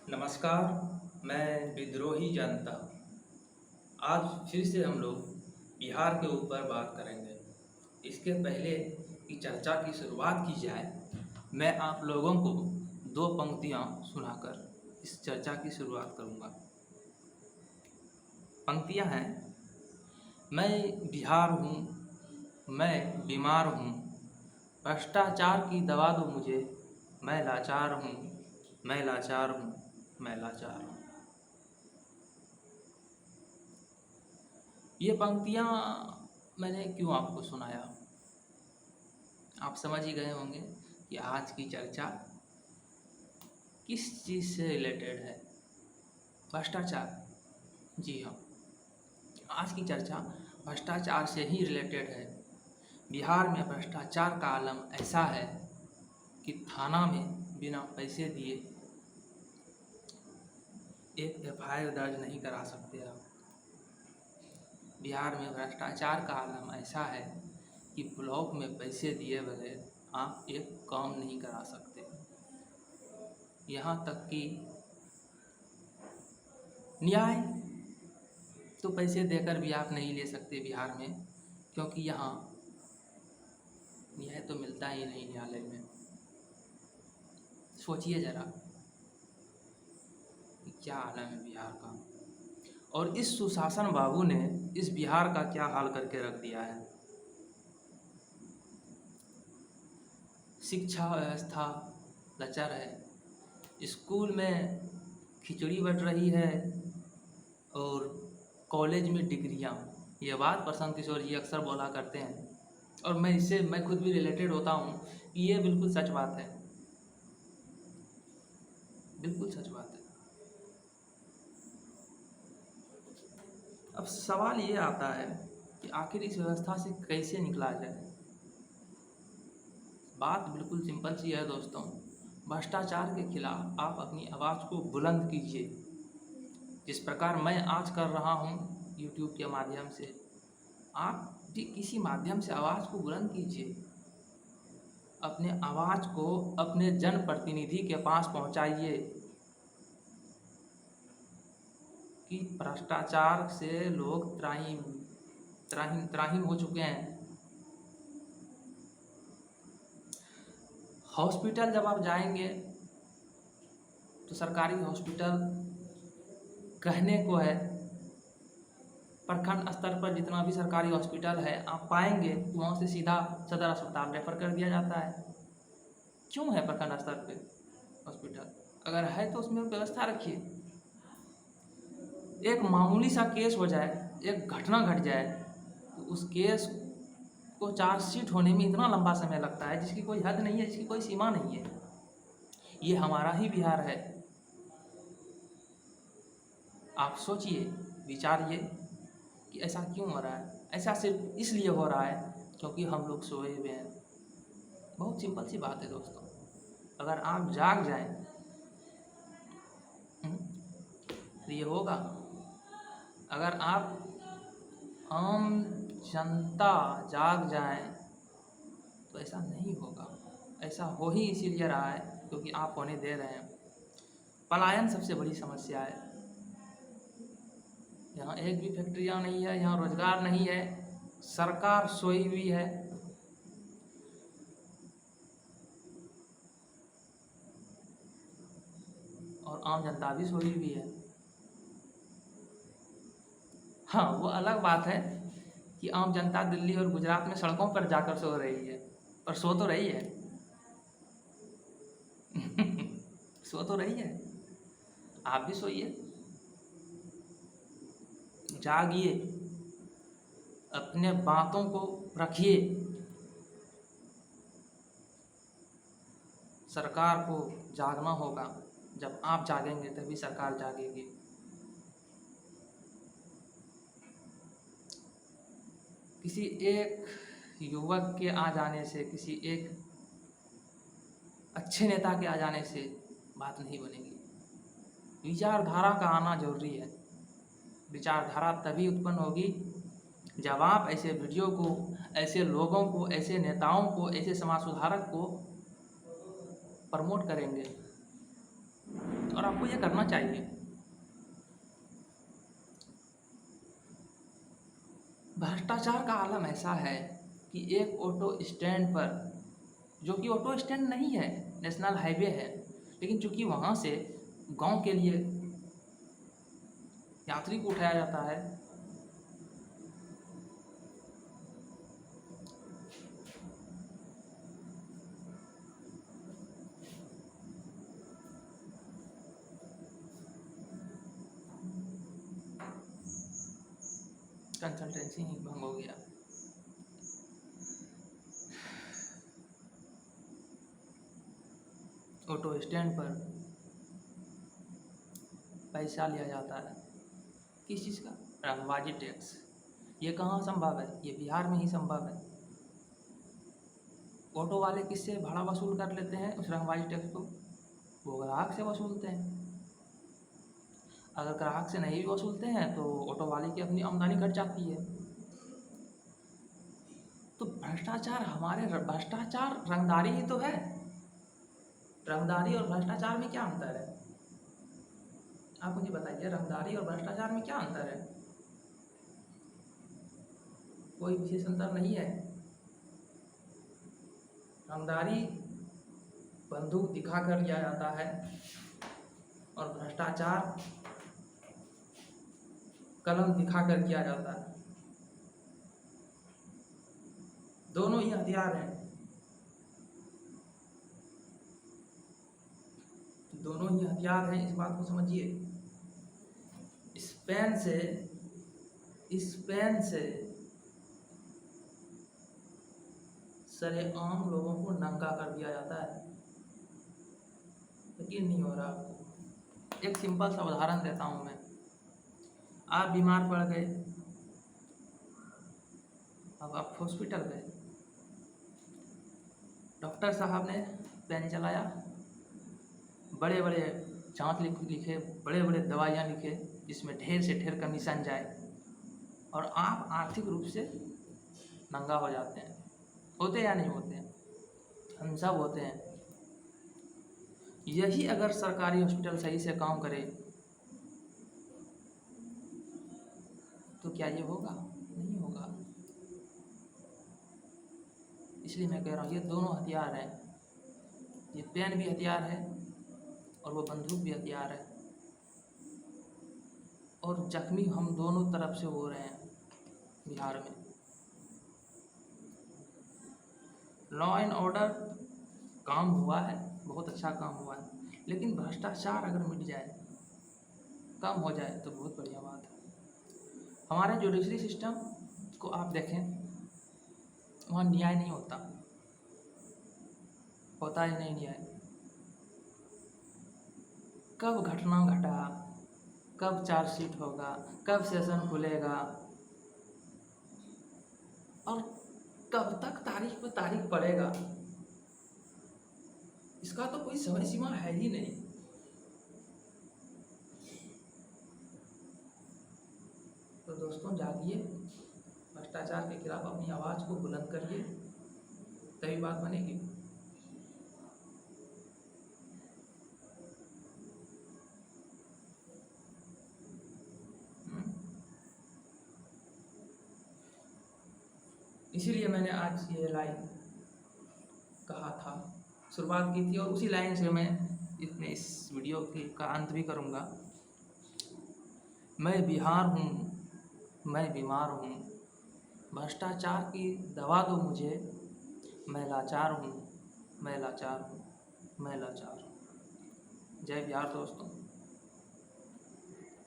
नमस्कार। मैं विद्रोही जनता। आज फिर से हम लोग बिहार के ऊपर बात करेंगे। इसके पहले कि चर्चा की शुरुआत की जाए, मैं आप लोगों को दो पंक्तियाँ सुनाकर इस चर्चा की शुरुआत करूँगा। पंक्तियाँ हैं: मैं बिहार हूँ, मैं बीमार हूँ, भ्रष्टाचार की दवा दो मुझे, मैं लाचार हूँ, मैं लाचार हूँ, मैं लाचार हूँ। ये पंक्तियाँ मैंने क्यों आपको सुनाया, आप समझ ही गए होंगे कि आज की चर्चा किस चीज़ से रिलेटेड है। भ्रष्टाचार। जी हाँ, आज की चर्चा भ्रष्टाचार से ही रिलेटेड है। बिहार में भ्रष्टाचार का आलम ऐसा है कि थाना में बिना पैसे दिए एक एफआईआर दर्ज नहीं करा सकते आप। बिहार में भ्रष्टाचार का आलम ऐसा है कि ब्लॉक में पैसे दिए बगैर आप एक काम नहीं करा सकते। यहाँ तक कि न्याय तो पैसे देकर भी आप नहीं ले सकते बिहार में, क्योंकि यहाँ न्याय तो मिलता ही नहीं न्यायालय में। सोचिए ज़रा कि क्या आलम है बिहार का, और इस सुशासन बाबू ने इस बिहार का क्या हाल करके रख दिया है। शिक्षा व्यवस्था लचर है, स्कूल में खिचड़ी बट रही है और कॉलेज में डिग्रियाँ। ये बात प्रशांत किशोर जी अक्सर बोला करते हैं और मैं खुद भी रिलेटेड होता हूँ कि ये बिल्कुल सच बात है, बिल्कुल सच बात है। अब सवाल ये आता है कि आखिर इस व्यवस्था से कैसे निकला जाए। बात बिल्कुल सिंपल सी है दोस्तों। भ्रष्टाचार के खिलाफ आप अपनी आवाज़ को बुलंद कीजिए, जिस प्रकार मैं आज कर रहा हूँ यूट्यूब के माध्यम से। आप भी किसी माध्यम से आवाज़ को बुलंद कीजिए, अपने आवाज़ को अपने जनप्रतिनिधि के पास पहुँचाइए कि भ्रष्टाचार से लोग त्राहिम त्राहिम त्राहिम हो चुके हैं। हॉस्पिटल जब आप जाएंगे तो सरकारी हॉस्पिटल कहने को है, प्रखंड स्तर पर जितना भी सरकारी हॉस्पिटल है आप पाएंगे वहाँ से सीधा सदर अस्पताल रेफर कर दिया जाता है। क्यों है प्रखंड स्तर पे हॉस्पिटल? अगर है तो उसमें व्यवस्था रखिए। एक मामूली सा केस हो जाए, एक घटना घट जाए, तो उस केस को चार्जशीट होने में इतना लंबा समय लगता है जिसकी कोई हद नहीं है, जिसकी कोई सीमा नहीं है। ये हमारा ही बिहार है। आप सोचिए, विचारिए कि ऐसा क्यों हो रहा है। ऐसा सिर्फ इसलिए हो रहा है क्योंकि हम लोग सोए हुए हैं। बहुत सिंपल सी बात है दोस्तों। अगर आप जाग जाएं तो ये होगा। अगर आप आम जनता जाग जाएं तो ऐसा नहीं होगा। ऐसा हो ही इसीलिए रहा है क्योंकि आप होने दे रहे हैं। पलायन सबसे बड़ी समस्या है। यहाँ एक भी फैक्ट्रियाँ नहीं है, यहाँ रोजगार नहीं है, सरकार सोई हुई है। और आम जनता भी सोई हुई है। हाँ, वो अलग बात है कि आम जनता दिल्ली और गुजरात में सड़कों पर जाकर सो रही है, पर सो तो रही है। सो तो रही है। आप भी सोइए, जागिए, अपने बातों को रखिए। सरकार को जागना होगा। जब आप जागेंगे तभी सरकार जागेगी। किसी एक युवक के आ जाने से, किसी एक अच्छे नेता के आ जाने से बात नहीं बनेगी। विचारधारा का आना जरूरी है। विचारधारा तभी उत्पन्न होगी जब आप ऐसे वीडियो को, ऐसे लोगों को, ऐसे नेताओं को, ऐसे समाज सुधारक को प्रमोट करेंगे। और आप आपको ये करना चाहिए। भ्रष्टाचार का आलम ऐसा है कि एक ऑटो स्टैंड पर, जो कि ऑटो स्टैंड नहीं है, नेशनल हाईवे है, लेकिन चूंकि वहाँ से गांव के लिए यात्री को उठाया जाता है, कंसल्टेंसी ही भंग हो गया। ऑटो स्टैंड पर पैसा लिया जाता है, किस चीज़ का? रंगबाजी टैक्स। ये कहाँ संभव है? ये बिहार में ही संभव है। ऑटो वाले किससे भाड़ा वसूल कर लेते हैं उस रंगबाजी टैक्स को? वो ग्राहक से वसूलते हैं। अगर ग्राहक से नहीं भी वसूलते हैं तो ऑटो वाले की अपनी आमदनी घट जाती है। तो भ्रष्टाचार रंगदारी ही तो है। रंगदारी और भ्रष्टाचार में क्या अंतर है? आप मुझे बताइए, रंगदारी और भ्रष्टाचार में क्या अंतर है? कोई विशेष अंतर नहीं है। रंगदारी बंदूक दिखाकर किया जाता है और भ्रष्टाचार कलम दिखाकर किया जाता है। दोनों ही हथियार हैं, दोनों ही हथियार हैं, इस बात को समझिए। स्पेन से सरेआम लोगों को नंगा कर दिया जाता है। यकीन नहीं हो रहा आपको? एक सिंपल सा उदाहरण देता हूँ मैं। आप बीमार पड़ गए, अब आप हॉस्पिटल गए, डॉक्टर साहब ने पेन चलाया, बड़े बड़े जांच लिखे, बड़े बड़े दवाइयाँ लिखे, जिसमें ढेर से ढेर कमीशन जाए, और आप आर्थिक रूप से नंगा हो जाते हैं। होते या नहीं होते हैं? हम सब होते हैं। यही अगर सरकारी हॉस्पिटल सही से काम करे तो क्या ये होगा? नहीं होगा। इसलिए मैं कह रहा हूँ, ये दोनों हथियार हैं। ये पेन भी हथियार है और वो बंदूक भी हथियार है, और जख्मी हम दोनों तरफ से हो रहे हैं बिहार में। लॉ एंड ऑर्डर काम हुआ है, बहुत अच्छा काम हुआ है, लेकिन भ्रष्टाचार अगर मिट जाए, कम हो जाए, तो बहुत बढ़िया बात है। हमारे जुडिशरी सिस्टम को आप देखें, वहाँ न्याय नहीं होता ही नहीं न्याय। कब घटना घटा, कब चार्जशीट होगा, कब सेशन खुलेगा, और कब तक तारीख पे तारीख पड़ेगा, इसका तो कोई समय सीमा है ही नहीं। तो दोस्तों, जागिए, भ्रष्टाचार के खिलाफ अपनी आवाज़ को बुलंद करिए, तभी बात बनेगी। इसीलिए मैंने आज ये लाइन कहा था, शुरुआत की थी, और उसी लाइन से मैं इस वीडियो का अंत भी करूँगा। मैं बिहार हूँ, मैं बीमार हूँ, भ्रष्टाचार की दवा दो मुझे, मैं लाचार हूँ, मैं लाचार हूँ, मैं लाचार हूँ। जय बिहार दोस्तों।